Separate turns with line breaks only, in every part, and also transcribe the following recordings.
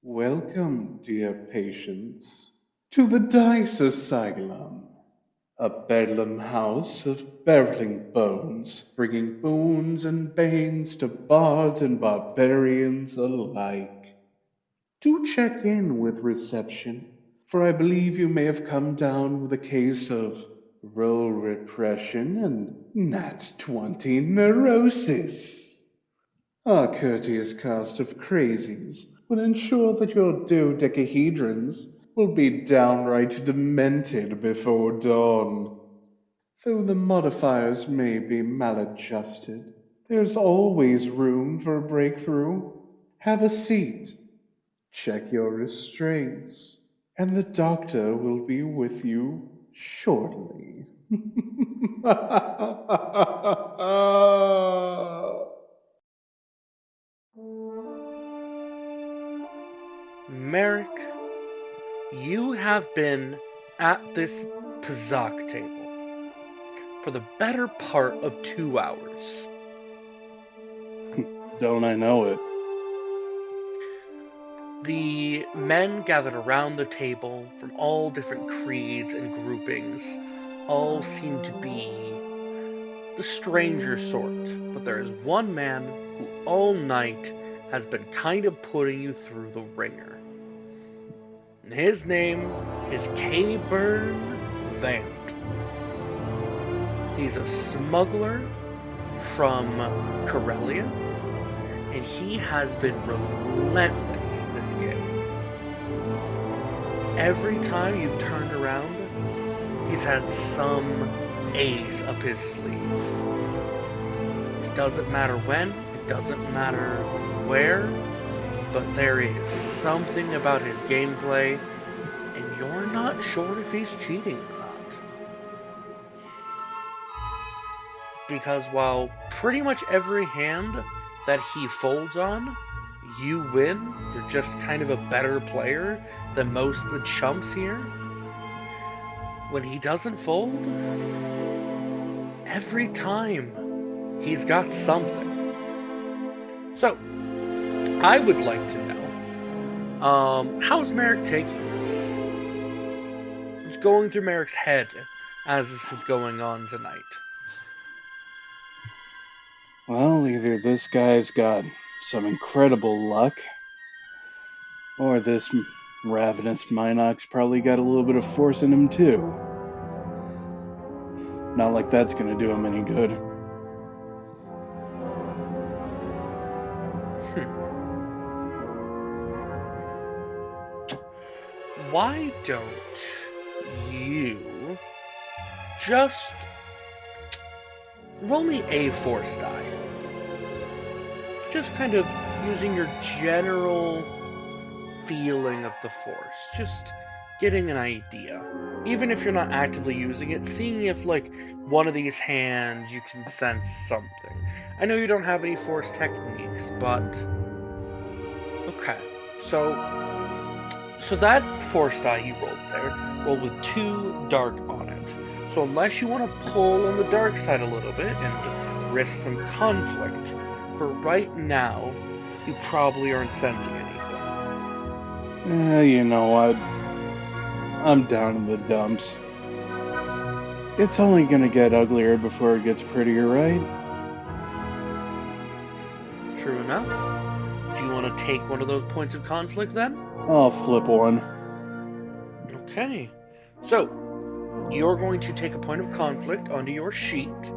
Welcome, dear patients, to the Dice Asylum, a bedlam house of beveling bones, bringing boons and banes to bards and barbarians alike. Do check in with reception, for I believe you may have come down with a case of role repression and Nat 20 neurosis. Our courteous cast of crazies will ensure that your dodecahedrons will be downright demented before dawn. Though the modifiers may be maladjusted, there's always room for a breakthrough. Have a seat, check your restraints, and the doctor will be with you shortly.
Marek, you have been at this Pazak table for the better part of 2 hours.
Don't I know it?
The men gathered around the table from all different creeds and groupings all seem to be the stranger sort, but there is one man who all night has been kind of putting you through the ringer. And his name is K-Burn Vant. He's a smuggler from Corellia, and he has been relentless this game. Every time you've turned around, he's had some ace up his sleeve. It doesn't matter when, it doesn't matter where, but there is something about his gameplay, and you're not sure if he's cheating or not. Because while pretty much every hand that he folds on, you win, you're just kind of a better player than most of the chumps here. When he doesn't fold, every time he's got something. So, I would like to know, how's Marek taking this? What's going through Marek's head as this is going on tonight?
Well, either this guy's got some incredible luck, or this ravenous Minox probably got a little bit of force in him too. Not like that's gonna do him any good.
Why don't you just roll me a force die? Just kind of using your general feeling of the force. Just getting an idea. Even if you're not actively using it, seeing if, like, one of these hands you can sense something. I know you don't have any force techniques, but... Okay, so that force die you rolled there, rolled with 2 dark on it. So unless you want to pull on the dark side a little bit and risk some conflict, for right now, you probably aren't sensing anything.
You know what? I'm down in the dumps. It's only gonna get uglier before it gets prettier, right?
True enough. Do you want to take one of those points of conflict then?
I'll flip one.
Okay. So, you're going to take a point of conflict onto your sheet,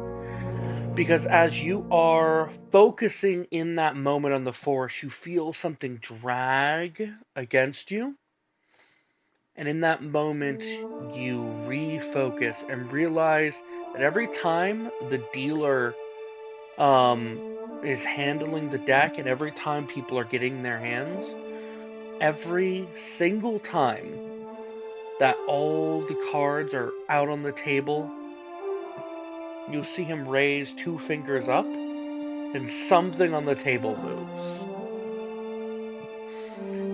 because as you are focusing in that moment on the force, you feel something drag against you. And in that moment, you refocus and realize that every time the dealer is handling the deck, and every time people are getting their hands, every single time that all the cards are out on the table, you'll see him raise 2 fingers up, and something on the table moves.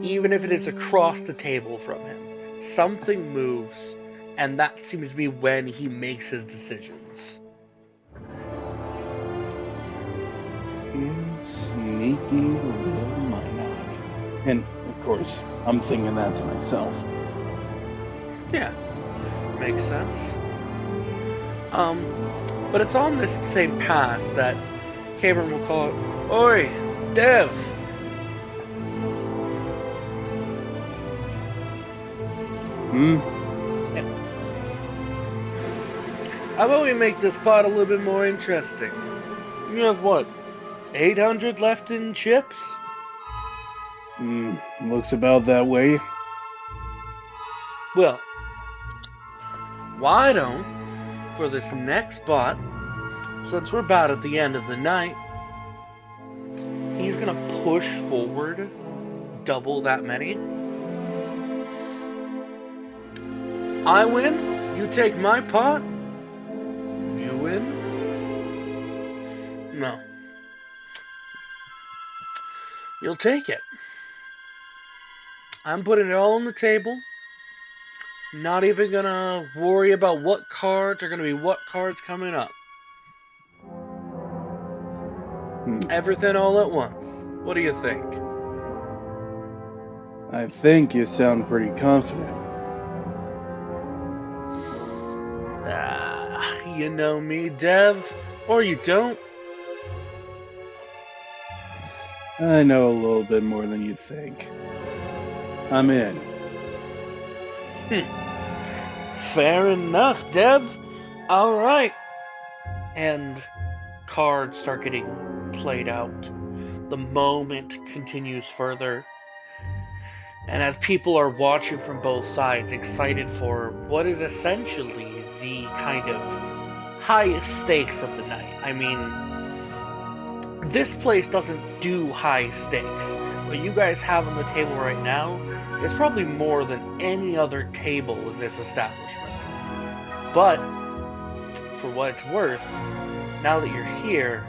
Even if it is across the table from him, something moves, and that seems to be when he makes his decisions.
You sneaky little Minot. And Of course, I'm thinking that to myself.
Yeah, makes sense. Um, but it's on this same pass that Cameron will call it, Oi, Dev!
Hmm?
How about we make this pot a little bit more interesting? You have what, 800 left in chips?
Looks about that way.
Well, why don't, for this next bot, since we're about at the end of the night, he's gonna push forward double that many. I win, you take my pot, you win. No. You'll take it. I'm putting it all on the table. Not even gonna worry about what cards are gonna be what cards coming up. Everything all at once. What do you think?
I think you sound pretty confident.
You know me, Dev. Or you don't.
I know a little bit more than you think. I'm in.
Fair enough, Dev. Alright. And cards start getting played out. The moment continues further. And as people are watching from both sides, excited for what is essentially the kind of highest stakes of the night. I mean, this place doesn't do high stakes. What you guys have on the table right now is probably more than any other table in this establishment. But, for what it's worth, now that you're here,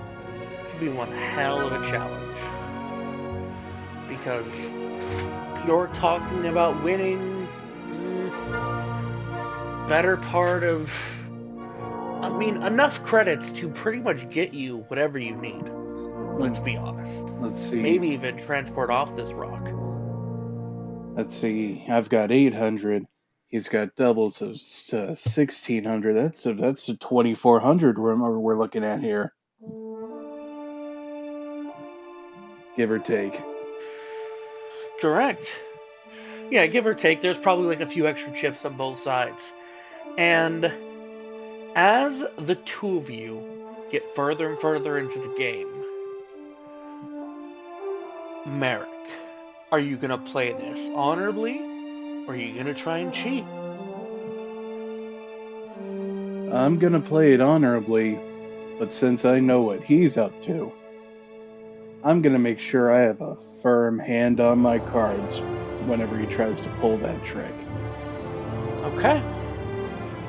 it's going to be one hell of a challenge. Because you're talking about winning better part of, I mean, enough credits to pretty much get you whatever you need. Let's be honest.
Let's see.
Maybe even transport off this rock.
Let's see. I've got 800. He's got doubles of 1600. That's a 2400 we're looking at here. Give or take.
Correct. Yeah, give or take. There's probably like a few extra chips on both sides. And as the two of you get further and further into the game, Marek, are you going to play this honorably, or are you going to try and cheat?
I'm going to play it honorably, but since I know what he's up to, I'm going to make sure I have a firm hand on my cards whenever he tries to pull that trick.
Okay.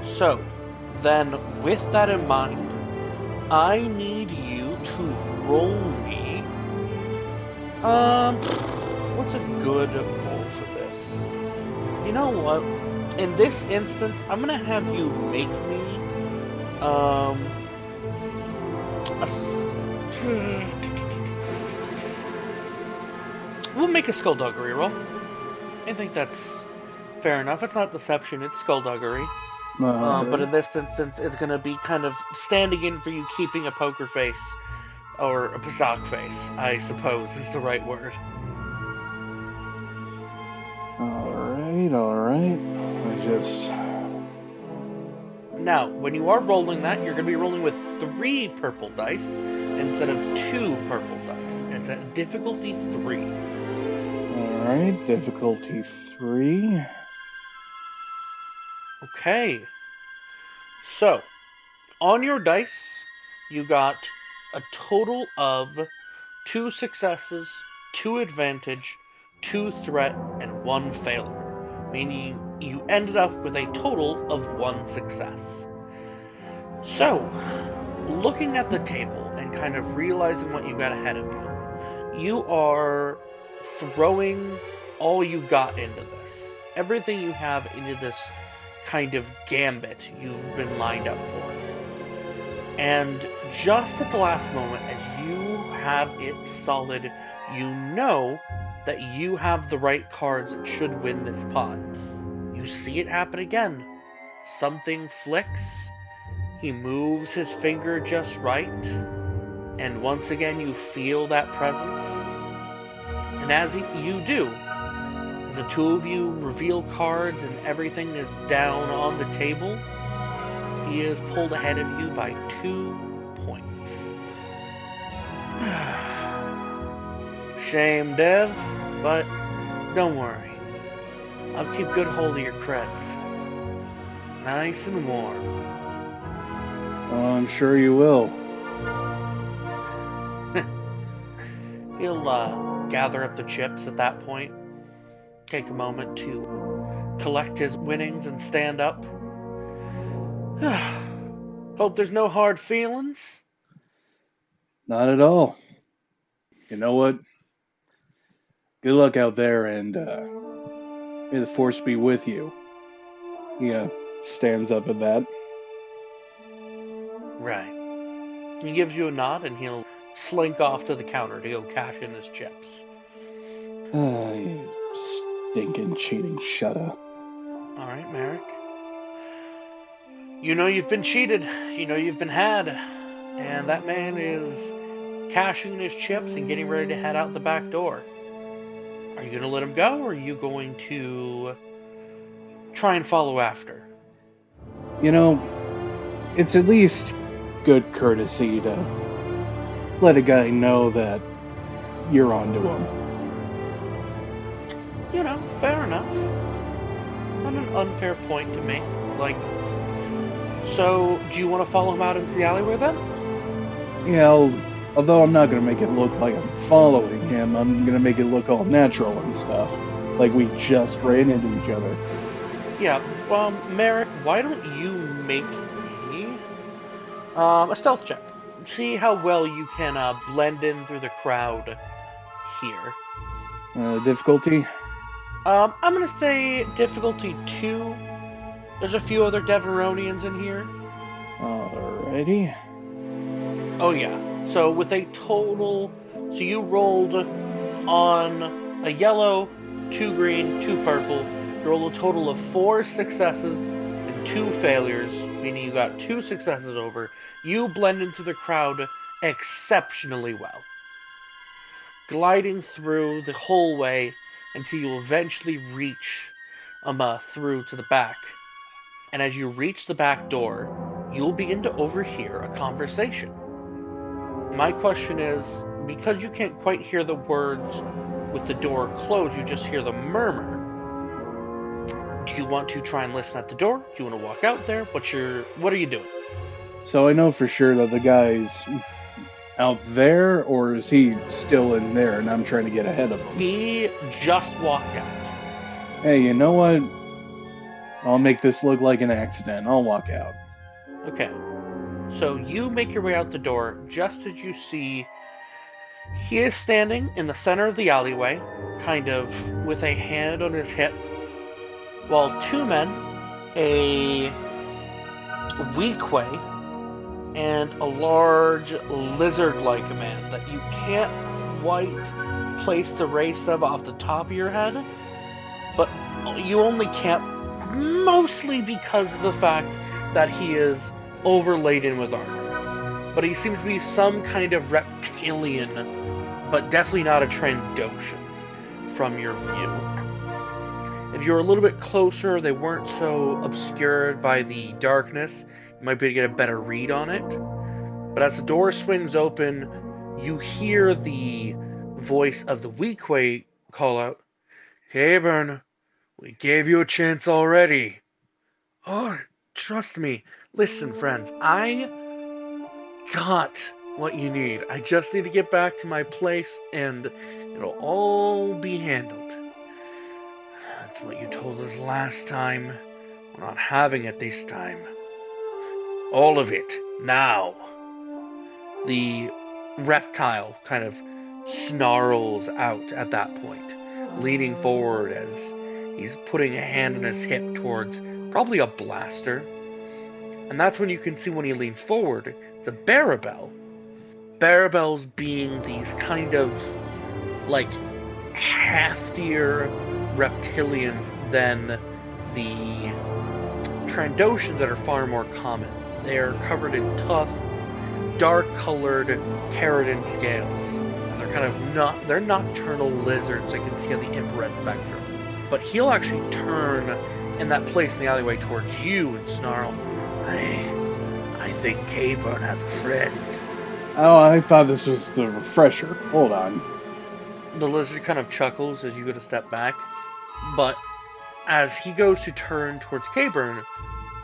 So, then with that in mind, I need you to roll me. What's a good roll for this? You know what? In this instance, I'm gonna have you make me, we'll make a skullduggery roll. I think that's fair enough. It's not deception, it's skullduggery. But in this instance, it's gonna be kind of standing in for you keeping a poker face. Or a Pazak face, I suppose, is the right word.
Alright.
Now, when you are rolling that, you're going to be rolling with 3 purple dice instead of 2 purple dice. It's at difficulty 3.
Alright, difficulty 3.
Okay. So, on your dice, you got a total of 2 successes, 2 advantage, 2 threat, and 1 failure. Meaning you ended up with a total of 1 success. So, looking at the table and kind of realizing what you got ahead of you, you are throwing all you got into this. Everything you have into this kind of gambit you've been lined up for. And just at the last moment, as you have it solid, you know that you have the right cards that should win this pot. You see it happen again. Something flicks. He moves his finger just right. And once again, you feel that presence. And as you do, as the two of you reveal cards and everything is down on the table, he is pulled ahead of you by 2 points. Shame, Dev, but don't worry. I'll keep good hold of your creds. Nice and warm.
I'm sure you will.
He'll gather up the chips at that point, take a moment to collect his winnings and stand up. Hope there's no hard feelings.
Not at all. You know what? Good luck out there, and may the force be with you. He stands up at that.
Right. He gives you a nod and he'll slink off to the counter to go cash in his chips.
You stinking cheating shutter.
Alright, Marek. You know you've been cheated. You know you've been had. And that man is cashing in his chips and getting ready to head out the back door. Are you going to let him go, or are you going to try and follow after?
You know, it's at least good courtesy to let a guy know that you're onto him.
You know, fair enough. Not an unfair point to make. Like, so, do you want to follow him out into the alleyway then?
Yeah, although I'm not going to make it look like I'm following him, I'm going to make it look all natural and stuff. Like we just ran into each other.
Yeah, well, Marek, why don't you make me a stealth check? See how well you can blend in through the crowd here.
Difficulty?
I'm gonna say difficulty 2. There's a few other Deveronians in here.
Alrighty.
Oh yeah. So with a total, so you rolled on a yellow, 2 green, 2 purple. You rolled a total of 4 successes and 2 failures, meaning you got 2 successes over. You blend into the crowd exceptionally well, gliding through the whole way until you eventually reach through to the back. And as you reach the back door, you'll begin to overhear a conversation. My question is, because you can't quite hear the words with the door closed, you just hear the murmur. Do you want to try and listen at the door? Do you want to walk out there? What are you doing?
So I know for sure that the guy's out there, or is he still in there and I'm trying to get ahead of him?
He just walked out.
Hey, you know what? I'll make this look like an accident. I'll walk out.
Okay. So you make your way out the door just as you see he is standing in the center of the alleyway, kind of with a hand on his hip, while 2 men, a weequay, and a large lizard-like man that you can't quite place the race of off the top of your head, but you only can't, mostly because of the fact that he is overladen with armor. But he seems to be some kind of reptilian, but definitely not a Trandoshan from your view. If you're a little bit closer, they weren't so obscured by the darkness, you might be able to get a better read on it. But as the door swings open, you hear the voice of the weequay call out, "Cavern, we gave you a chance already." "Oh, trust me. Listen, friends, I got what you need. I just need to get back to my place and it'll all be handled. That's what you told us last time. We're not having it this time. All of it, now." The reptile kind of snarls out at that point, leaning forward as he's putting a hand on his hip towards probably a blaster. And that's when you can see when he leans forward, it's a Barabel. Barabels being these kind of, like, heftier reptilians than the Trandoshans that are far more common. They are covered in tough, dark-colored keratin scales. And they're kind of they're nocturnal lizards that can see on the infrared spectrum. But he'll actually turn in that place in the alleyway towards you and snarl, I think Cayburn has a friend.
Oh, I thought this was the refresher. Hold on.
The lizard kind of chuckles as you go to step back, but as he goes to turn towards Cayburn,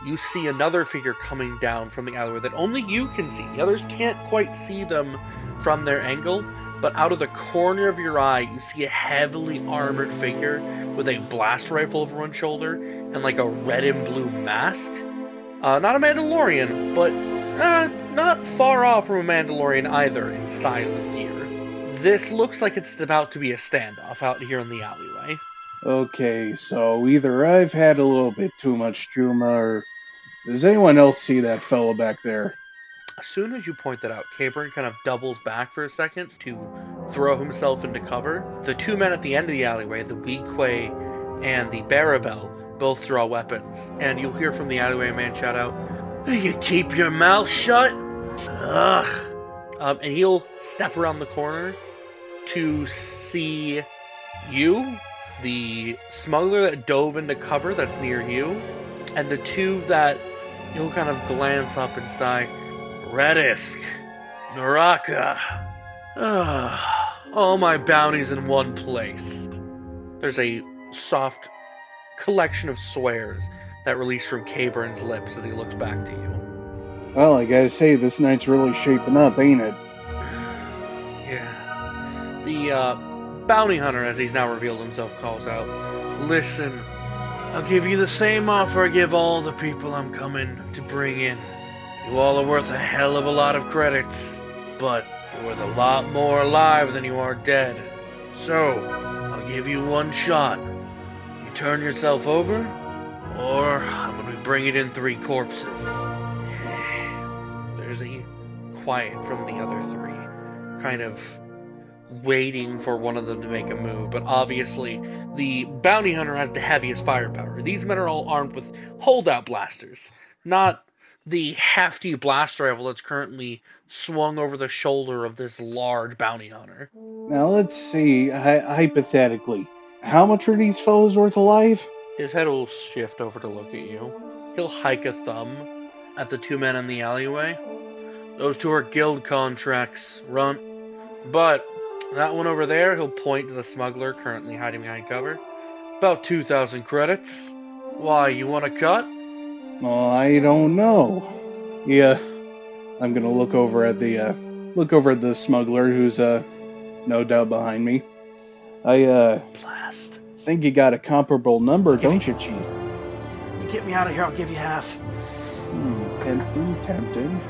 you see another figure coming down from the alleyway that only you can see. The others can't quite see them from their angle, but out of the corner of your eye, you see a heavily armored figure with a blast rifle over one shoulder and like a red and blue mask. Not a Mandalorian, but not far off from a Mandalorian either in style of gear. This looks like it's about to be a standoff out here in the alleyway.
Okay, so either I've had a little bit too much Juma, or does anyone else see that fellow back there?
As soon as you point that out, Cayburn kind of doubles back for a second to throw himself into cover. The two men at the end of the alleyway, the Weequay and the Barabel, both draw weapons, and you'll hear from the alleyway a man shout out, "You keep your mouth shut?" Ugh. And he'll step around the corner to see you, the smuggler that dove into cover that's near you, and the two that you'll kind of glance up and sigh, Redisk, Naraka. All my bounties in one place. There's a soft collection of swears that release from Cayburn's lips as he looks back to you.
Well, I gotta say, this night's really shaping up, ain't it?
Yeah. The bounty hunter, as he's now revealed himself, calls out, "Listen, I'll give you the same offer I give all the people I'm coming to bring in. You all are worth a hell of a lot of credits, but you're worth a lot more alive than you are dead. So, I'll give you one shot. You turn yourself over, or I'm going to be bringing in 3 corpses." There's a quiet from the other 3, kind of waiting for one of them to make a move, but obviously the bounty hunter has the heaviest firepower. These men are all armed with holdout blasters, not the hefty blast rifle that's currently swung over the shoulder of this large bounty hunter.
Now let's see, hypothetically, how much are these fellows worth alive?
His head will shift over to look at you. He'll hike a thumb at the 2 men in the alleyway. "Those 2 are guild contracts, runt. But that one over there," he'll point to the smuggler currently hiding behind cover, "about 2,000 credits. Why, you want a cut?"
Well, I don't know. Yeah, I'm gonna look over at the smuggler who's no doubt behind me. I
Blast.
think you got a comparable number, don't you, Chief?
You get me out of here, I'll give you half.
Tempting.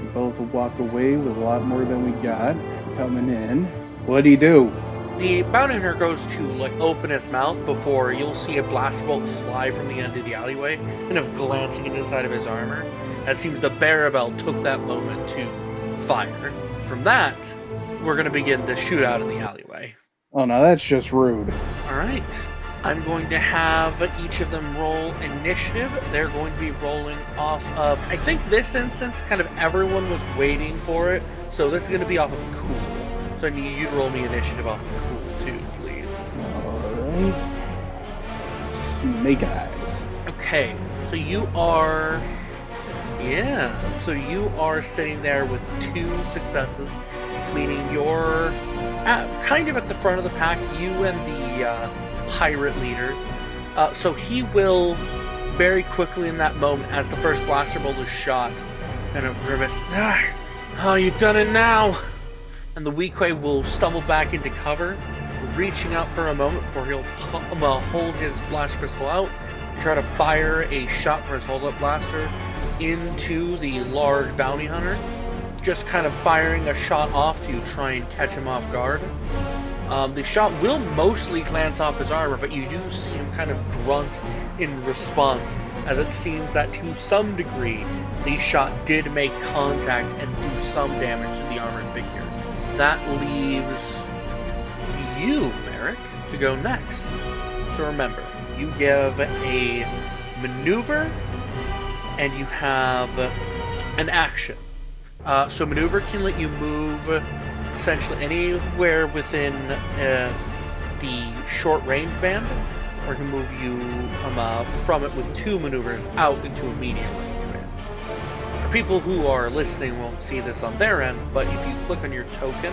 We both walk away with a lot more than we got coming in. What'd he do?
The bounty hunter goes to open his mouth before you'll see a blast bolt fly from the end of the alleyway, kind of glancing into the side of his armor. It seems the Barabel took that moment to fire. From that, we're going to begin the shootout in the alleyway.
Oh no, that's just rude.
Alright. I'm going to have each of them roll initiative. They're going to be rolling off of, I think this instance, kind of everyone was waiting for it, so this is going to be off of cool. So I need you to roll me initiative off of cool too, please.
Alright. Snake eyes.
Okay, so you are... Yeah, so you are sitting there with 2 successes, meaning you're kind of at the front of the pack, you and the pirate leader. So he will very quickly in that moment, as the first blaster bolt is shot, kind of grimace, "Oh, you've done it now!" And the Weequay will stumble back into cover, reaching out for a moment before he'll hold his blast pistol out, try to fire a shot from his hold-up blaster into the large bounty hunter, just kind of firing a shot off to try and catch him off guard. The shot will mostly glance off his armor, but you do see him kind of grunt in response, as it seems that to some degree the shot did make contact and do some damage to the armored figure. That leaves you, Marek. to go next. So remember, you give a maneuver, and you have an action. So maneuver can let you move essentially anywhere within the short range band, or can move you from it with 2 maneuvers out into a medium range band. For people who are listening won't see this on their end, but if you click on your token,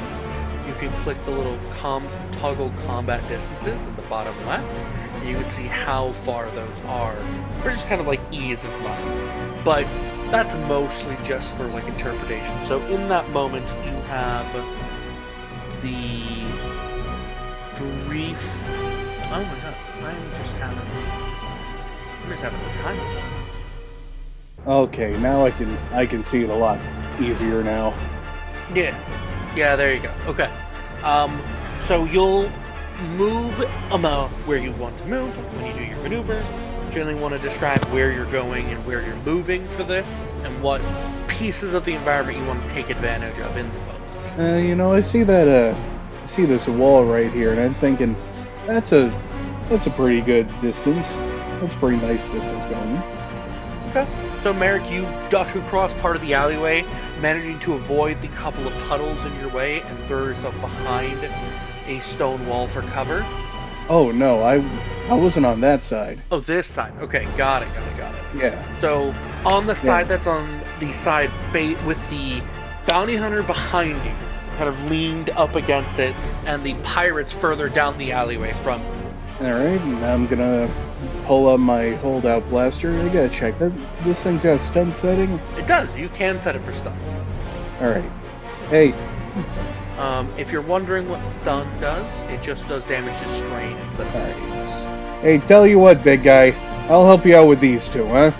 you can click the little toggle combat distances at the bottom left, and you can see how far those are, for just kind of like ease of mind. But that's mostly just for like interpretation. So in that moment, you have the brief. Oh my god! I'm just having the time.
Okay, now I can see it a lot easier now.
Yeah, there you go. Okay. So you'll move where you want to move when you do your maneuver. Generally want to describe where you're going and where you're moving for this, and what pieces of the environment you want to take advantage of in the moment.
I see that I see this wall right here, and I'm thinking that's a pretty good distance. That's a pretty nice distance going.
Okay. So Marek, you duck across part of the alleyway, managing to avoid the couple of puddles in your way, and throw yourself behind a stone wall for cover.
Oh no, I wasn't on that side.
Oh, this side. Okay, got it.
Yeah.
So on the side that's on the side with the bounty hunter behind you, kind of leaned up against it, and the pirates further down the alleyway from you.
Alright, now I'm gonna pull up my holdout blaster. I gotta check that. This thing's got a stun setting?
It does. You can set it for stun.
Alright. Hey.
If you're wondering what stun does, it just does damage to strain instead of phase.
Hey, tell you what, big guy. I'll help you out with these two, huh?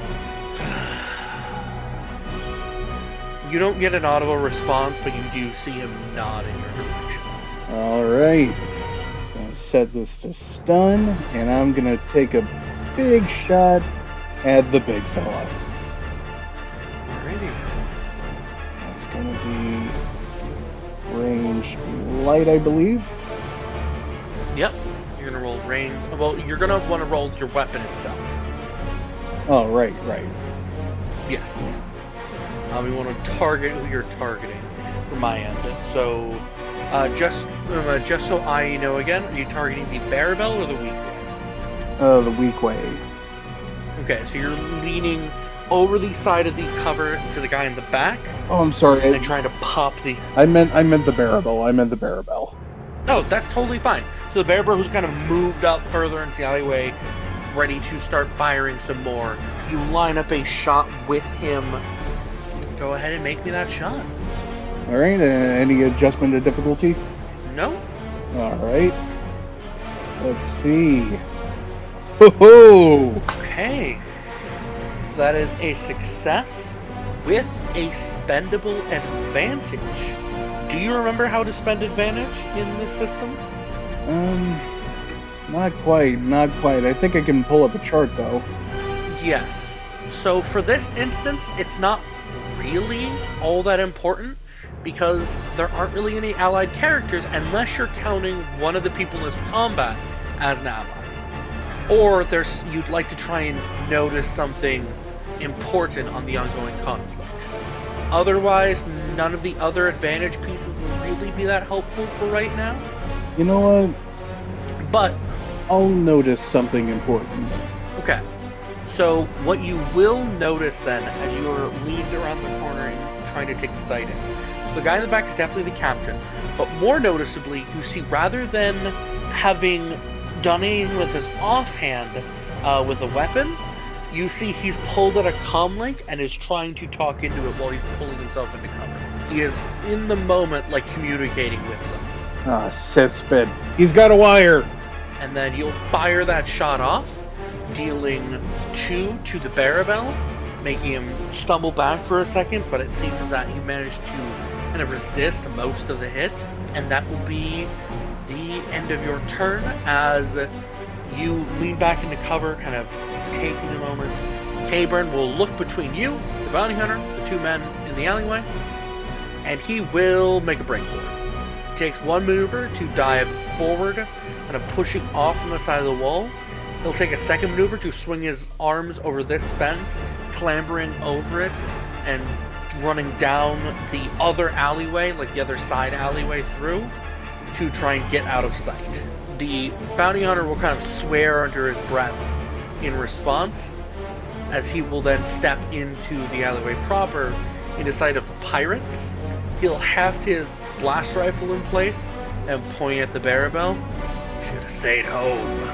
You don't get an audible response, but you do see him nod in your direction.
Alright. Gonna set this to stun, and I'm gonna take a big shot at the big fella.
Alrighty.
That's gonna be range light, I believe.
Yep. You're gonna roll range. Well, you're gonna want to roll your weapon itself.
Oh, right.
Yes. We want to target who you're targeting from my end. So, just so I know again, are you targeting the Barabel or the weak way?
The weak way.
Okay, so you're leaning over the side of the cover to the guy in the back.
Oh, I'm sorry.
And trying to pop the.
I meant the Barabel.
Oh, that's totally fine. So the Barabel, who's kind of moved up further into the alleyway, ready to start firing some more. You line up a shot with him. Go ahead and make me that shot.
Alright, any adjustment to difficulty?
No.
Alright. Let's see. Ho-ho!
Okay. That is a success with a spendable advantage. Do you remember how to spend advantage in this system?
Not quite. I think I can pull up a chart, though.
Yes. So for this instance, it's not really all that important, because there aren't really any allied characters unless you're counting one of the people in this combat as an ally. Or you'd like to try and notice something important on the ongoing conflict. Otherwise, none of the other advantage pieces will really be that helpful for right now.
You know what?
But
I'll notice something important.
Okay. So what you will notice then, as you're leaned around the corner and trying to take the sight in, so the guy in the back is definitely the captain, but more noticeably, you see, rather than having done anything with his offhand with a weapon, you see he's pulled at a comm link and is trying to talk into it while he's pulling himself into cover. He is in the moment, like, communicating with someone.
Ah, Sith spit. He's got a wire!
And then you'll fire that shot off, dealing 2 to the Barabel, making him stumble back for a second, but it seems that he managed to kind of resist most of the hit, and that will be the end of your turn as you lean back into cover, kind of taking a moment. Caburn will look between you, the bounty hunter, the 2 men in the alleyway, and he will make a break for it. He takes 1 maneuver to dive forward kind of pushing off from the side of the wall. He'll take a second maneuver to swing his arms over this fence, clambering over it, and running down the other alleyway, like the other side alleyway through, to try and get out of sight. The bounty hunter will kind of swear under his breath in response, as he will then step into the alleyway proper into sight of the pirates. He'll heft his blast rifle in place and point at the Barabel. Should have stayed home.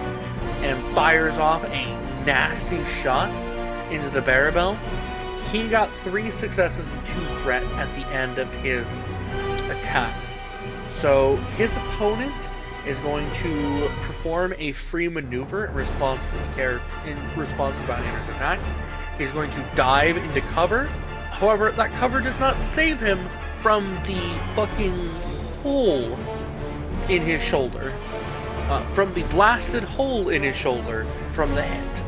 And fires off a nasty shot into the Barabel. He got 3 successes and 2 threat at the end of his attack. So his opponent is going to perform a free maneuver in response to the bounty hunter's attack. He's going to dive into cover. However, that cover does not save him from the fucking hole in his shoulder. From the blasted hole in his shoulder from the hit.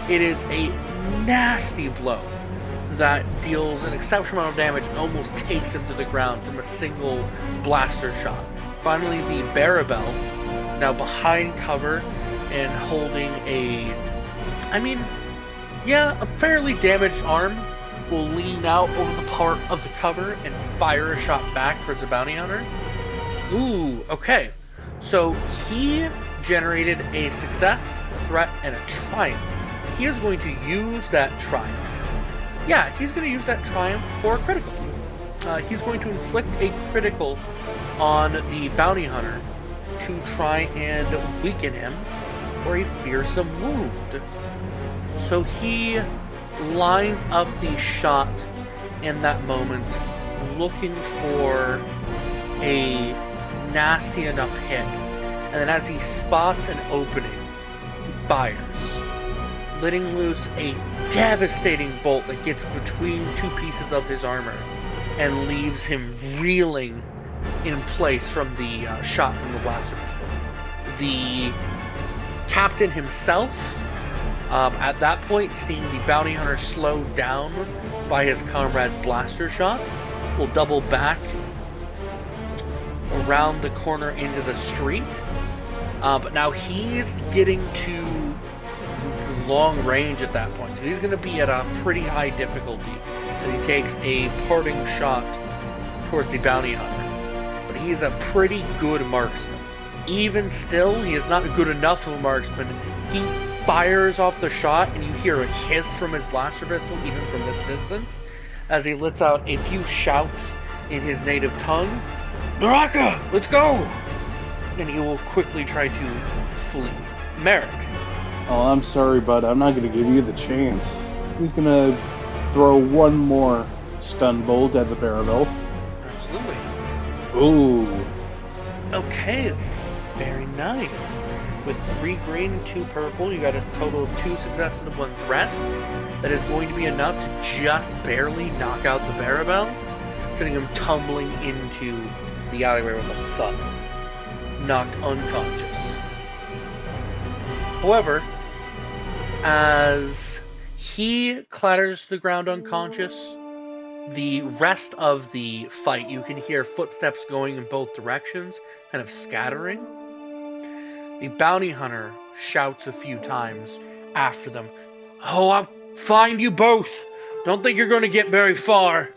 It is a nasty blow that deals an exceptional amount of damage and almost takes him to the ground from a single blaster shot. Finally, the Barabel, now behind cover and holding a fairly damaged arm, will lean out over the part of the cover and fire a shot back towards the bounty hunter. Ooh, okay. So he generated a success, a threat, and a triumph. He is going to use that triumph. Yeah, he's going to use that triumph for a critical. He's going to inflict a critical on the bounty hunter to try and weaken him for a fearsome wound. So he lines up the shot in that moment, looking for a nasty enough hit, and then as he spots an opening, he fires, letting loose a devastating bolt that gets between 2 pieces of his armor and leaves him reeling in place from the shot from the blaster pistol. The captain himself, at that point, seeing the bounty hunter slowed down by his comrade's blaster shot, will double back around the corner into the street. But now he's getting to long range at that point. So he's going to be at a pretty high difficulty as he takes a parting shot towards the bounty hunter. But he's a pretty good marksman. Even still, he is not good enough of a marksman. He fires off the shot and you hear a hiss from his blaster pistol even from this distance as he lets out a few shouts in his native tongue. Naraka, let's go! And he will quickly try to flee. Marek.
Oh, I'm sorry, bud. I'm not going to give you the chance. He's going to throw one more stun bolt at the Barabel.
Absolutely.
Ooh.
Okay. Very nice. With 3 green and 2 purple, you got a total of 2 successes and 1 threat. That is going to be enough to just barely knock out the Barabel, sending him tumbling into the alleyway with a thud, knocked unconscious. However, as he clatters to the ground unconscious, the rest of the fight, you can hear footsteps going in both directions, kind of scattering. The bounty hunter shouts a few times after them. "Oh, I'll find you both! Don't think you're going to get very far,"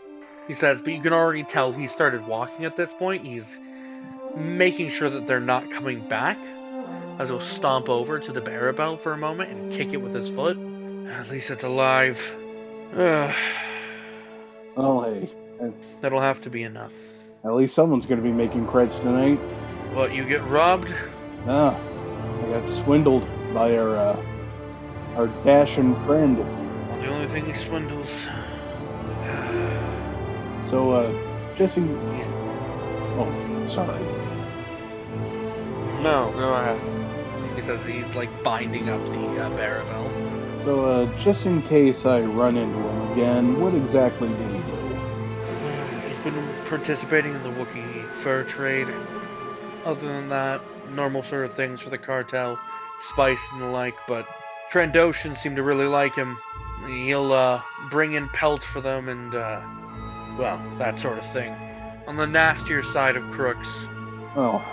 he says, but you can already tell he started walking at this point. He's making sure that they're not coming back, as he'll stomp over to the Barabel for a moment and kick it with his foot. At least it's alive.
Oh, hey.
That'll have to be enough.
At least someone's going to be making creds tonight.
What, you get robbed?
Ah, I got swindled by our dashing friend.
Well, the only thing he swindles...
So, just in... Oh, sorry.
No, go ahead. He says he's, binding up the Barabel.
So, just in case I run into him again, what exactly did he do?
He's been participating in the Wookiee fur trade. Other than that, normal sort of things for the cartel, spice and the like, but Trandoshans seem to really like him. He'll bring in pelts for them and, that sort of thing. On the nastier side of crooks.
Oh,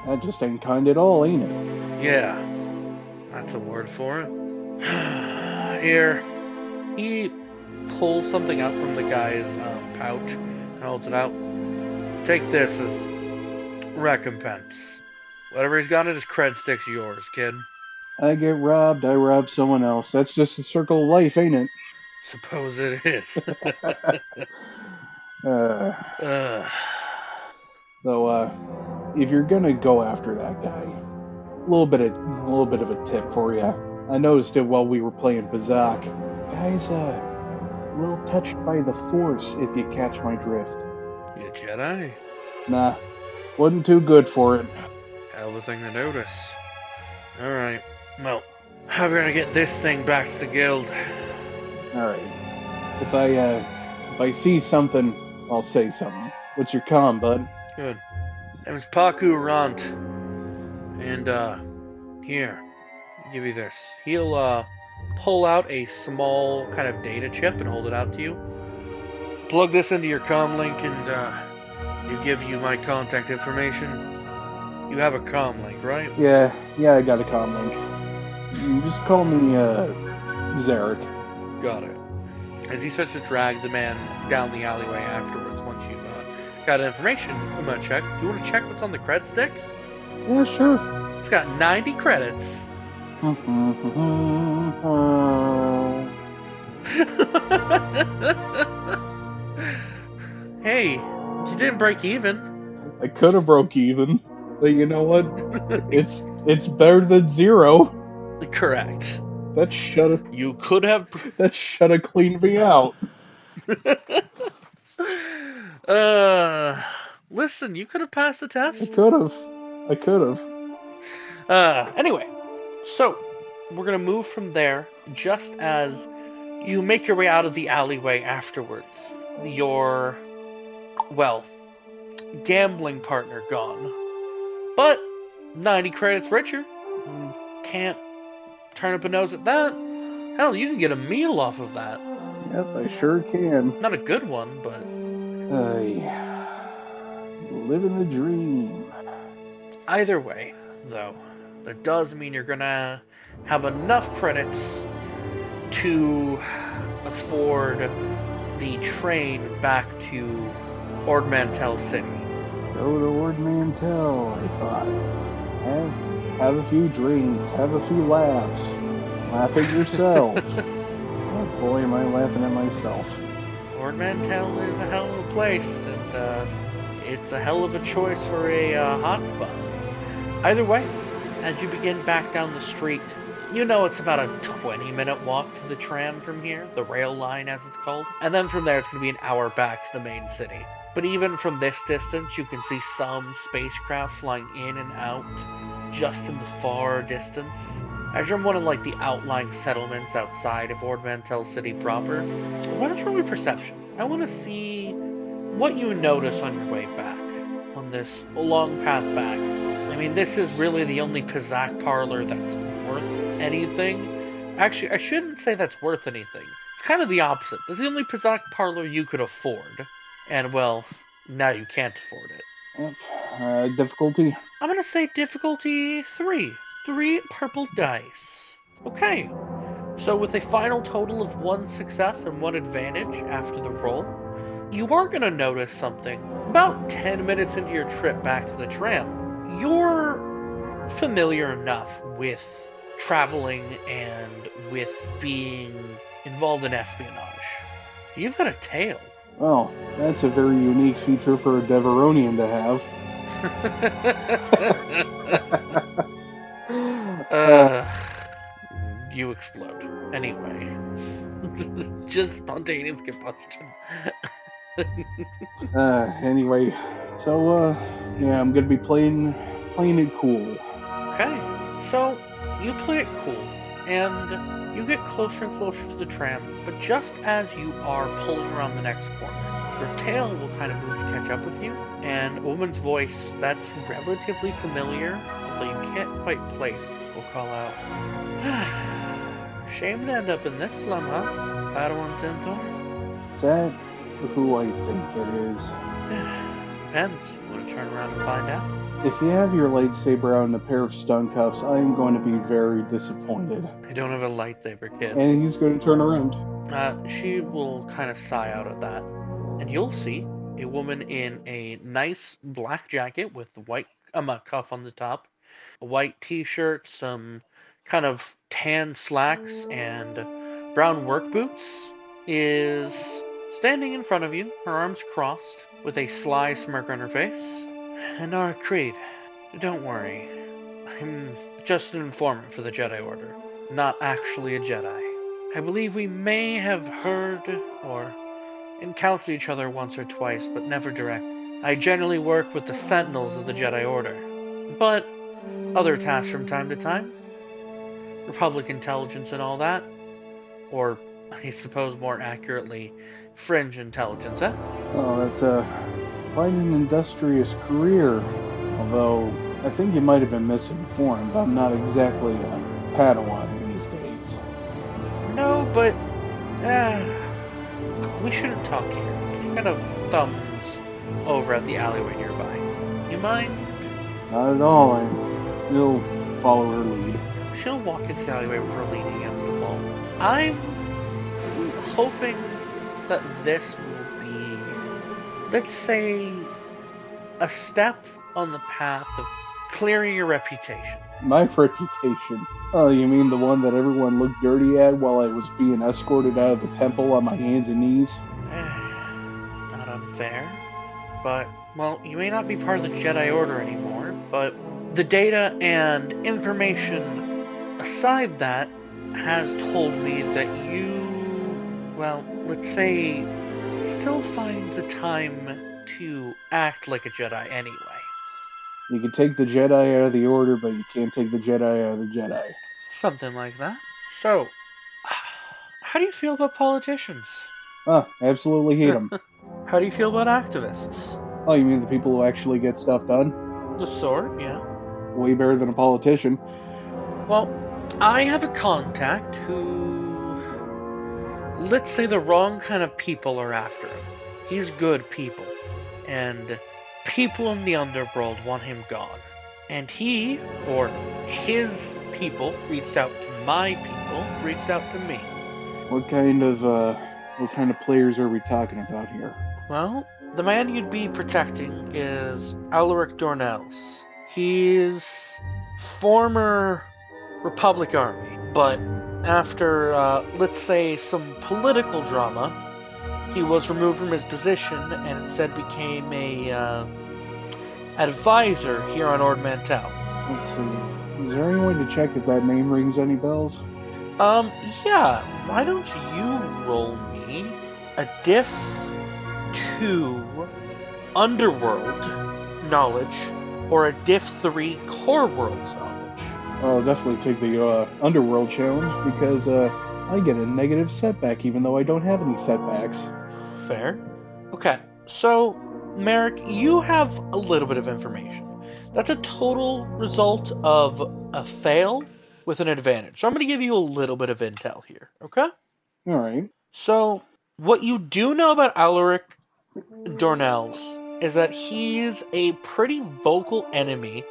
That just ain't kind at all, ain't it?
Yeah, that's a word for it. Here, he pulls something out from the guy's pouch and holds it out. Take this as recompense. Whatever he's got in his cred stick's yours, kid.
I get robbed, I rob someone else. That's just the circle of life, ain't it?
Suppose it is.
uh,
uh,
so, if you're gonna go after that guy, a little bit of a tip for you. I noticed it while we were playing Bazak. Guy's a little touched by the Force, if you catch my drift.
you Jedi?
Nah, wasn't too good for it.
Hell of a thing to notice. Alright, well, how are we gonna get this thing back to the guild?
Alright. If I see something, I'll say something. What's your comm, bud?
Good. Name's Paku Rant. And, here. I'll give you this. He'll, pull out a small kind of data chip and hold it out to you. Plug this into your comm link and, he'll give you my contact information. You have a comm link, right?
Yeah, I got a comm link. You just call me, Zarek.
Got it. As he starts to drag the man down the alleyway afterwards, once you've got information, I'm gonna check. Do you want to check what's on the cred stick?
Yeah, sure.
It's got 90 credits. Hey, you didn't break even.
I could have broke even, but you know what? it's better than zero.
Correct.
That should have cleaned me out.
Listen, you could have passed the test.
I could have.
Anyway, so we're gonna move from there just as you make your way out of the alleyway afterwards. Your, well, gambling partner gone. But 90 credits richer. Can't turn up a nose at that. Hell, you can get a meal off of that.
Yep, I sure can.
Not a good one, but...
living the dream.
Either way, though, that does mean you're gonna have enough credits to afford the train back to Ord Mantell City.
Go to Ord Mantell, I thought. Have a few drinks, have a few laughs. Laugh at yourself. Oh boy, am I laughing at myself.
Ord Mantell is a hell of a place, and it's a hell of a choice for a hotspot. Either way, as you begin back down the street, you know it's about a 20-minute walk to the tram from here, the rail line as it's called, and then from there it's going to be an hour back to the main city. But even from this distance, you can see some spacecraft flying in and out, just in the far distance. As you're in one of like the outlying settlements outside of Ord Mantell City proper, why don't you roll me perception? I want to see what you notice on your way back, on this long path back. I mean, this is really the only Pizak parlor that's worth anything. Actually, I shouldn't say that's worth anything. It's kind of the opposite. This is the only Pizak parlor you could afford. And, well, now you can't afford it.
Yep. Difficulty?
I'm going to say difficulty 3. 3 purple dice. Okay. So with a final total of 1 success and 1 advantage after the roll, you are going to notice something. About 10 minutes into your trip back to the tram, you're familiar enough with traveling and with being involved in espionage. You've got a tail.
Well, that's a very unique feature for a Deveronian to have.
You explode. Anyway. Just spontaneous combustion.
Anyway, so, yeah, I'm gonna be playing it cool.
Okay, so you play it cool, and you get closer and closer to the tram, but just as you are pulling around the next corner, your tail will kind of move to catch up with you, and a woman's voice that's relatively familiar, although you can't quite place, will call out, "Shame to end up in this slum, huh? Padawan Synthor?"
Is that who I think it is?
Depends. You want to turn around and find out?
If you have your lightsaber out in a pair of stun cuffs, I am going to be very disappointed.
I don't have a lightsaber, kid.
And he's going to turn around.
She will kind of sigh out at that. And you'll see a woman in a nice black jacket with white cuff on the top, a white t-shirt, some kind of tan slacks, and brown work boots, is standing in front of you, her arms crossed, with a sly smirk on her face. Anara Creed, don't worry. I'm just an informant for the Jedi Order, not actually a Jedi. I believe we may have heard or encountered each other once or twice, but never direct. I generally work with the Sentinels of the Jedi Order, but other tasks from time to time. Republic intelligence and all that. Or, I suppose more accurately, fringe intelligence, eh?
Oh, that's quite an industrious career. Although, I think you might have been misinformed. I'm not exactly a padawan these days.
No, but we shouldn't talk here. She kind of thumbs over at the alleyway nearby. You mind?
Not at all. You'll follow her lead.
She'll walk into the alleyway with her leaning against the wall. I'm hoping that this will be, let's say, a step on the path of clearing your reputation.
My reputation? Oh, you mean the one that everyone looked dirty at while I was being escorted out of the temple on my hands and knees?
Not unfair. But, well, you may not be part of the Jedi Order anymore, but the data and information aside that has told me that you, well, let's say, still find the time to act like a Jedi anyway.
You can take the Jedi out of the Order, but you can't take the Jedi out of the Jedi.
Something like that. So, how do you feel about politicians?
Absolutely hate them.
How do you feel about activists?
Oh, you mean the people who actually get stuff done?
The sort, yeah.
Way better than a politician.
Well, I have a contact who, let's say, the wrong kind of people are after him. He's good people. And people in the underworld want him gone. And he, or his people, reached out to my people, reached out to me.
What kind of players are we talking about here?
Well, the man you'd be protecting is Alaric Dornelles. He's former Republic Army, but after, let's say, some political drama, he was removed from his position and instead became a advisor here on Ord Mantell.
Let's see. Is there any way to check if that name rings any bells?
Yeah. Why don't you roll me a diff 2 underworld knowledge or a diff 3 core worlds knowledge?
I'll definitely take the underworld challenge because I get a negative setback even though I don't have any setbacks.
Fair. Okay, so Marek, you have a little bit of information. That's a total result of a fail with an advantage. So I'm going to give you a little bit of intel here, okay?
Alright.
So, what you do know about Alaric Dornelles is that he's a pretty vocal enemy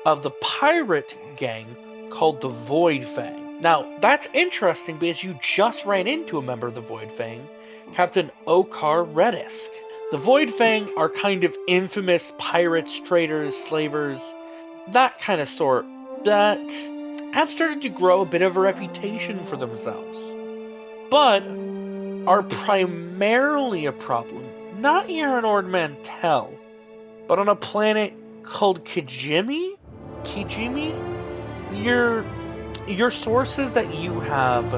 of the pirate gang called the Void Fang. Now, that's interesting because you just ran into a member of the Void Fang, Captain Okar Reddisk. The Void Fang are kind of infamous pirates, traders, slavers, that kind of sort, that have started to grow a bit of a reputation for themselves, but are primarily a problem, not here on Ord Mantell, but on a planet called Kijimi? Your sources that you have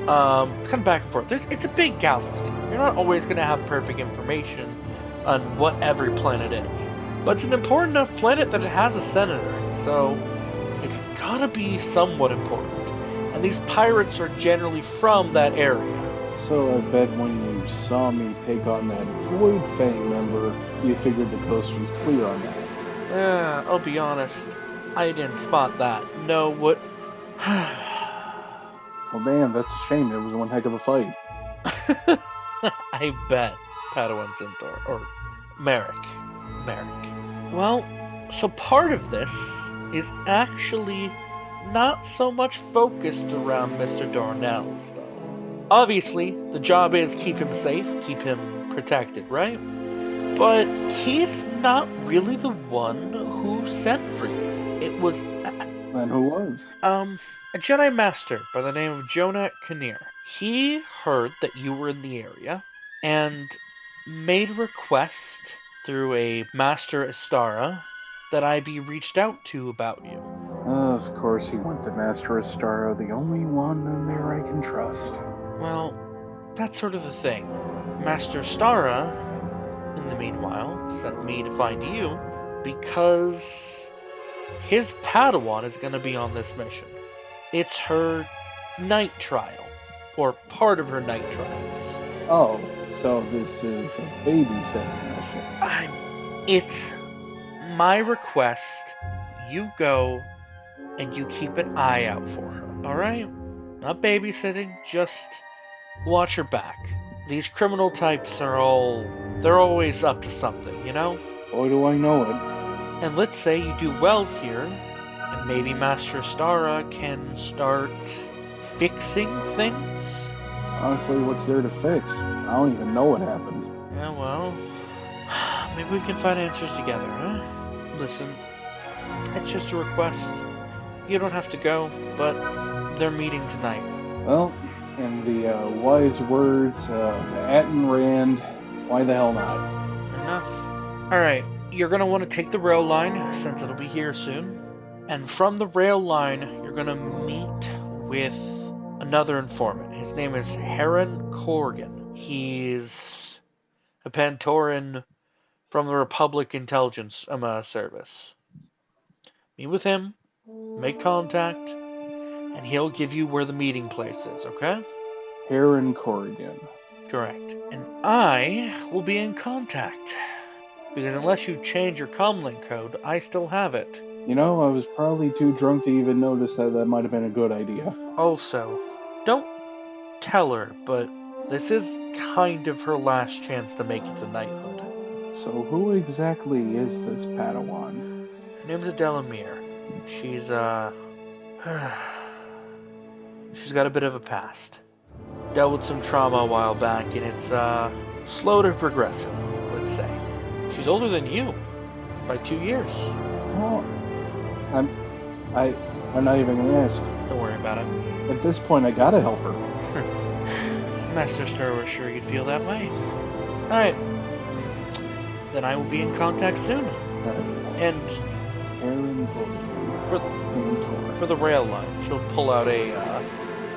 kind of back and forth. It's a big galaxy. You're not always going to have perfect information on what every planet is. But it's an important enough planet that it has a senator, so it's gotta be somewhat important. And these pirates are generally from that area.
So I bet when you saw me take on that Void Fang member, you figured the coast was clear on that.
I'll be honest, I didn't spot that. No, what...
Well, man, that's a shame. It was one heck of a fight.
I bet, Padawan Centaur, or Marek. Well, So part of this is actually not so much focused around Mr. Darnell's, though. Obviously, the job is keep him safe, keep him protected, right? But he's not really the one who sent for you. It was
Then who was?
a Jedi Master by the name of Jonah Kinnear. He heard that you were in the area and made a request through a Master Astara that I be reached out to about you.
Of course he went to Master Astaro, the only one in there I can trust.
Well, that's sort of the thing. Master Astara, in the meanwhile, sent me to find you because his padawan is going to be on this mission. It's her night trial, or part of her night trials.
Oh, so this is a babysitting mission.
It's my request. You go and you keep an eye out for her, alright? Not babysitting, just watch her back. These criminal types they're always up to something, you know?
Boy, do I know it.
And let's say you do well here, and maybe Master Astara can start fixing things?
Honestly, what's there to fix? I don't even know what happened.
Yeah, well, maybe we can find answers together, huh? Listen, it's just a request. You don't have to go, but they're meeting tonight.
Well, in the wise words of Atten Rand, why the hell not?
Enough. Alright, you're going to want to take the rail line, since it'll be here soon. And from the rail line, you're going to meet with another informant. His name is Heron Corrigan. He's a Pantoran from the Republic Intelligence Service. Meet with him, make contact, and he'll give you where the meeting place is, okay?
Heron Corrigan.
Correct. And I will be in contact. Because unless you change your comlink code, I still have it.
You know, I was probably too drunk to even notice that might have been a good idea.
Also, don't tell her, but this is kind of her last chance to make it to knighthood.
So who exactly is this Padawan?
Her name's Adelamir. She's she's got a bit of a past. Dealt with some trauma a while back, and it's slow to progressive, let's say. She's older than you by 2 years.
Well, I'm not even gonna ask.
Don't worry about it.
At this point, I gotta help her.
Master Star was sure you'd feel that way. Alright. Then I will be in contact soon. And
Heron Corrigan.
for the rail line, she'll pull out a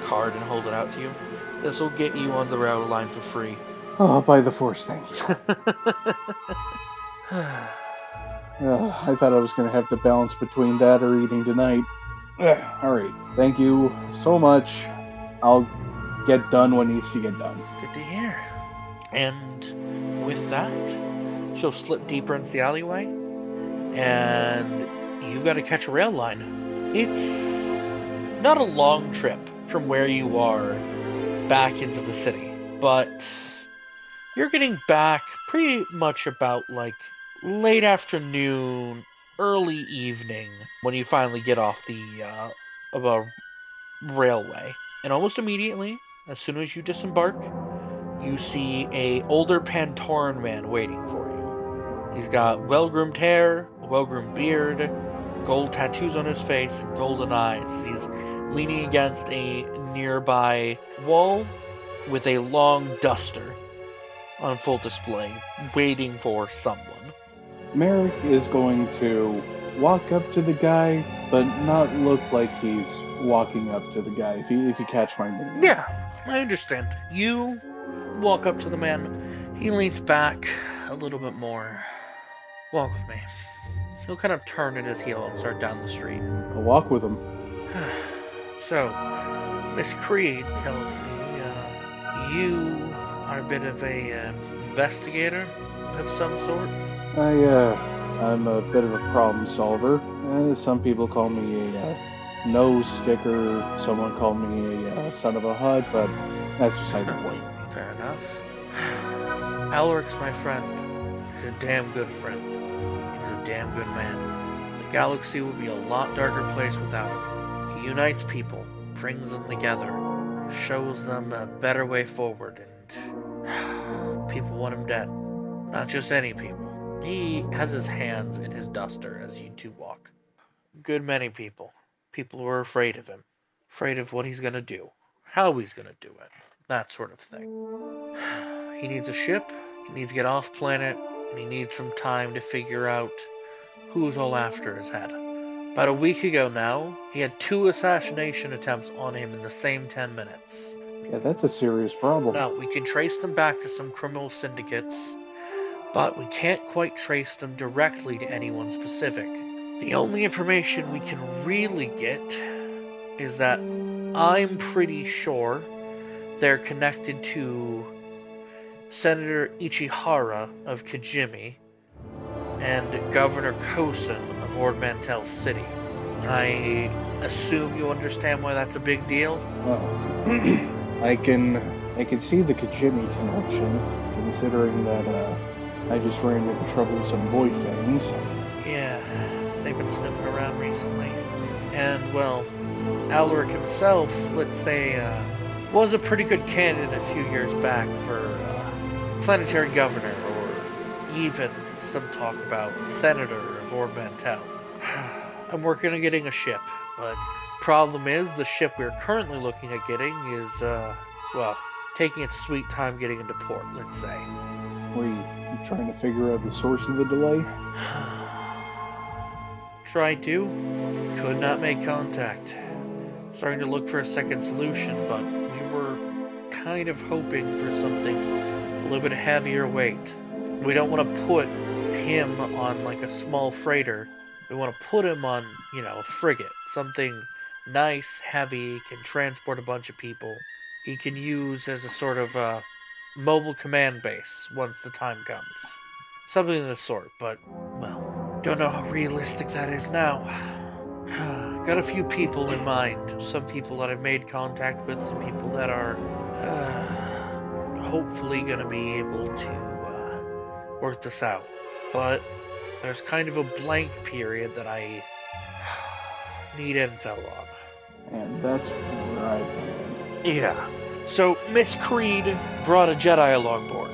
card and hold it out to you. This will get you on the rail line for free.
Oh, by the Force, thank you. I thought I was going to have to balance between that or eating tonight. Alright, thank you so much. I'll get done what needs to get done.
Good to hear. And with that, she'll slip deeper into the alleyway, and you've got to catch a rail line. It's not a long trip from where you are back into the city, but you're getting back pretty much about like late afternoon, early evening when you finally get off the railway. And almost immediately, as soon as you disembark, you see a older Pantoran man waiting for you. He's got well-groomed hair, a well-groomed beard, gold tattoos on his face, and golden eyes. He's leaning against a nearby wall with a long duster on full display, waiting for someone.
Marek is going to walk up to the guy, but not look like he's walking up to the guy, if you catch my meaning.
Yeah, I understand. You walk up to the man. He leans back a little bit more. Walk with me. He'll kind of turn at his heel and start down the street.
I'll walk with him.
So, Miss Creed tells me you are a bit of a investigator of some sort.
I'm a bit of a problem solver. Some people call me a nose sticker. Someone called me a son of a hut, but that's beside the point.
Fair enough. Alric's my friend. He's a damn good friend. He's a damn good man. Galaxy would be a lot darker place without him. He unites people, brings them together, shows them a better way forward, and people want him dead. Not just any people. He has his hands in his duster as you two walk. Good many people. People who are afraid of him. Afraid of what he's gonna do. How he's gonna do it. That sort of thing. He needs a ship, he needs to get off planet, and he needs some time to figure out who's all after his head. About a week ago now, he had 2 assassination attempts on him in the same 10 minutes.
Yeah, that's a serious problem.
Now, we can trace them back to some criminal syndicates, but we can't quite trace them directly to anyone specific. The only information we can really get is that I'm pretty sure they're connected to Senator Ichihara of Kijimi and Governor Kosen of Ord Mantell City. I assume you understand why that's a big deal?
Well, I can see the Kijimi connection, considering that I just ran into troublesome boy fangs.
Yeah, they've been sniffing around recently. And, well, Alaric himself, let's say, was a pretty good candidate a few years back for planetary governor, or even some talk about senator of Ord Mantell. I'm working on getting a ship, but problem is the ship we're currently looking at getting is, well, taking its sweet time getting into port, let's say.
Were you trying to figure out the source of the delay?
Tried to, could not make contact. Starting to look for a second solution, but we were kind of hoping for something a little bit heavier weight. We don't want to put him on like a small freighter. We want to put him on, a frigate. Something nice, heavy, can transport a bunch of people. He can use as a sort of mobile command base once the time comes. Something of the sort, but, well, don't know how realistic that is now. Got a few people in mind. Some people that I've made contact with, some people that are hopefully going to be able to work this out. But there's kind of a blank period that I need intel on.
And that's where I come in.
Yeah. So, Miss Creed brought a Jedi along board.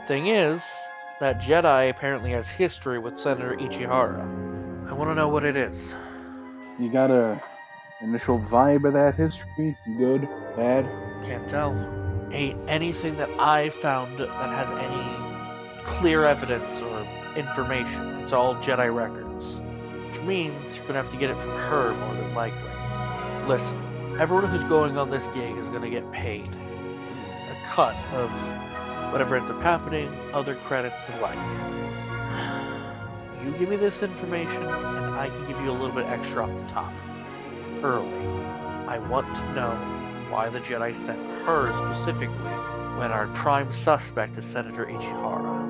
Thing is, that Jedi apparently has history with Senator Ichihara. I want to know what it is.
You got a initial vibe of that history? Good? Bad?
Can't tell. Ain't anything that I've found that has any clear evidence or information. It's all Jedi records. Which means you're going to have to get it from her more than likely. Listen, everyone who's going on this gig is going to get paid a cut of whatever ends up happening, other credits and like. You give me this information, and I can give you a little bit extra off the top. Early. I want to know why the Jedi sent her specifically when our prime suspect is Senator Ichihara.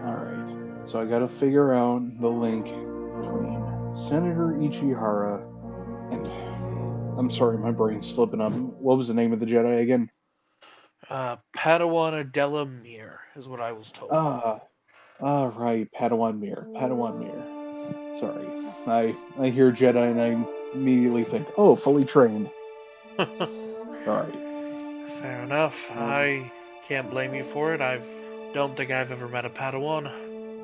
Alright, so I gotta figure out the link between Senator Ichihara and... I'm sorry, my brain's slipping up. What was the name of the Jedi again?
Padawan Delamere is what I was told.
Right, Padawan Mir. Sorry, I hear Jedi and I immediately think, oh, fully trained. Alright.
Fair enough. I can't blame you for it. Don't think I've ever met a Padawan.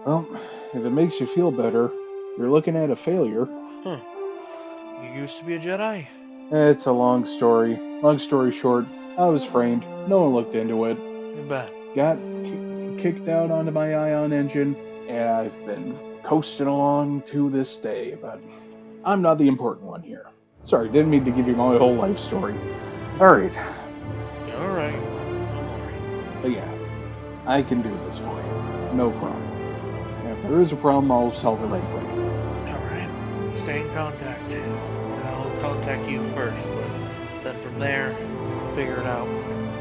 Well, if it makes you feel better, you're looking at a failure.
Huh. You used to be a Jedi?
It's a long story. Long story short, I was framed. No one looked into it.
You bet.
Got kicked out onto my ion engine, and I've been coasting along to this day, but I'm not the important one here. Sorry, didn't mean to give you my whole life story. Alright.
Alright. Don't worry.
But yeah, I can do this for you. No problem. And if there is a problem, I'll solve it right away.
Alright. Stay in contact. I'll contact you first, but then from there, figure it out.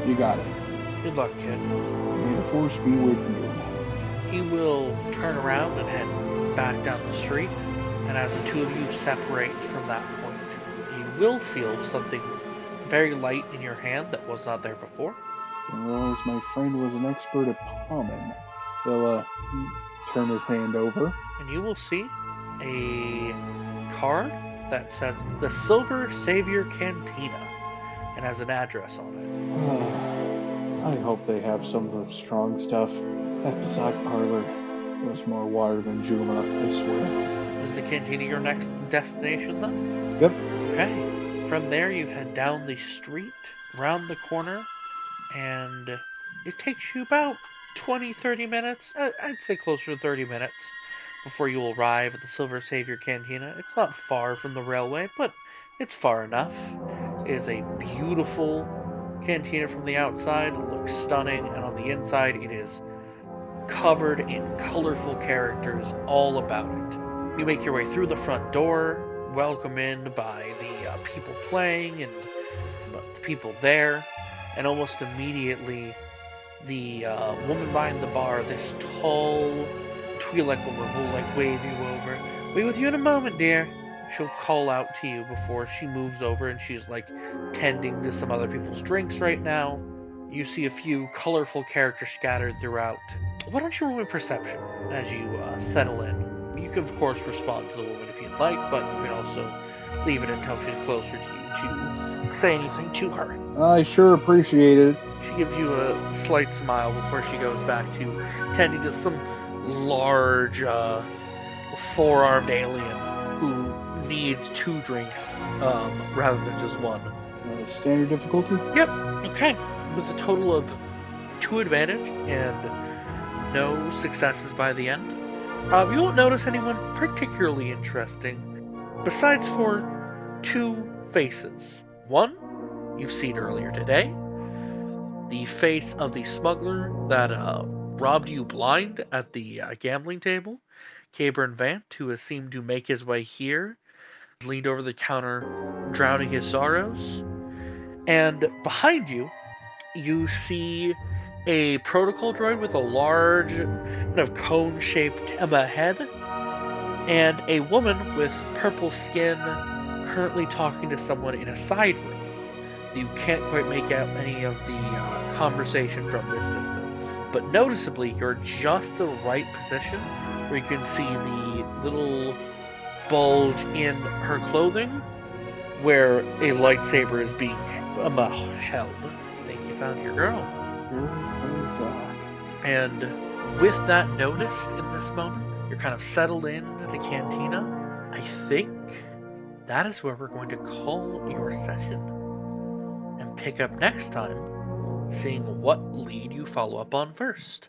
You got it.
Good luck, kid.
May the Force be with you.
He will turn around and head back down the street, and as the two of you separate from that point, you will feel something very light in your hand that was not there before.
I realize my friend was an expert at palming. He'll turn his hand over.
And you will see a card that says the Silver Savior Cantina and has an address on it.
I hope they have some of the strong stuff. That Bazak parlor was more water than Juma, I swear.
Is the cantina your next destination then?
Yep.
Okay. From there you head down the street, round the corner, and it takes you about 20-30 minutes. I'd say closer to 30 minutes before you will arrive at the Silver Savior Cantina. It's not far from the railway, but it's far enough. It is a beautiful cantina from the outside. It looks stunning, and on the inside it is covered in colorful characters all about it. You make your way through the front door, welcomed in by the people playing and the people there, and almost immediately the woman behind the bar, this tall, Twi'lek woman, will wave you over. "Be with you in a moment, dear." She'll call out to you before she moves over, and she's tending to some other people's drinks right now. You see a few colorful characters scattered throughout. Why don't you roll in perception as you settle in? You can, of course, respond to the woman if you'd like, but you can also leave it until she's closer to you to say anything to her.
I sure appreciate it.
She gives you a slight smile before she goes back to tending to some large, four-armed alien who needs 2 drinks rather than just 1.
Standard difficulty?
Yep. Okay. With a total of 2 advantage and no successes by the end, you won't notice anyone particularly interesting, besides for 2 faces. One, you've seen earlier today, the face of the smuggler that robbed you blind at the gambling table, Cabern Vant, who has seemed to make his way here, leaned over the counter, drowning his sorrows. And behind you, you see a protocol droid with a large, kind of cone-shaped head, and a woman with purple skin currently talking to someone in a side room. You can't quite make out any of the conversation from this distance. But noticeably, you're just the right position where you can see the little bulge in her clothing where a lightsaber is being held. I think you found your girl. And with that noticed in this moment, you're kind of settled into the cantina. I think that is where we're going to call your session and pick up next time, seeing what lead you follow up on first.